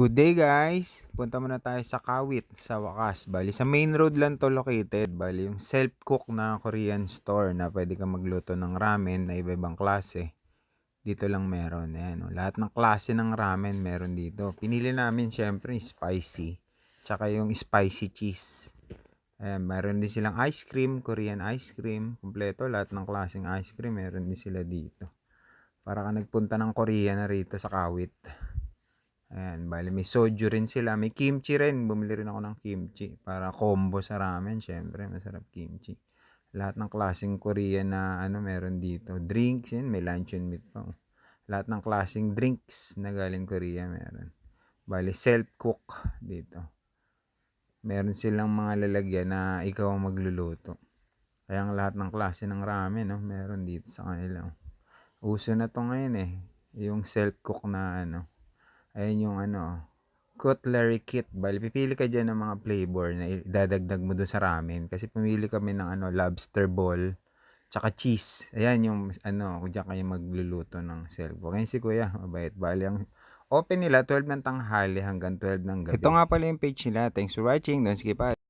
Good day guys! Punta muna tayo sa Kawit sa wakas. Bali sa main road lang to located. Bali yung self-cook na Korean store na pwede kang magluto ng ramen na iba-ibang klase. Dito lang meron. Ayan, lahat ng klase ng ramen meron dito. Pinili namin syempre spicy. Tsaka yung spicy cheese. Ayan, meron din silang ice cream, Korean ice cream. Kompleto, lahat ng klaseng ice cream meron din sila dito. Para ka nagpunta ng Korea na rito sa Kawit. Ayan, bale may soju rin sila. May kimchi rin. Bumili rin ako ng kimchi. Para combo sa ramen, syempre. Masarap kimchi. Lahat ng klaseng Korean na meron dito. Drinks, yun. May luncheon meat pa. Lahat ng klaseng drinks na galing Korea meron. Bale, self-cook dito. Meron silang mga lalagyan na ikaw ang magluluto. Kaya ang lahat ng klase ng ramen, meron dito sa kanila. Uso na to ngayon eh. Yung self-cook na Ayan yung cutlery kit. Bali, pipili ka dyan ng mga flavor na idadagdag mo doon sa ramen. Kasi pumili kami ng lobster ball, tsaka cheese. Ayan yung kung dyan kayo magluluto ng self-cook. Ngayon si Kuya, mabait. Bali, ang open nila 12 ng tanghali hanggang 12 ng gabi. Ito nga pala yung page nila. Thanks for watching. Don't skip out.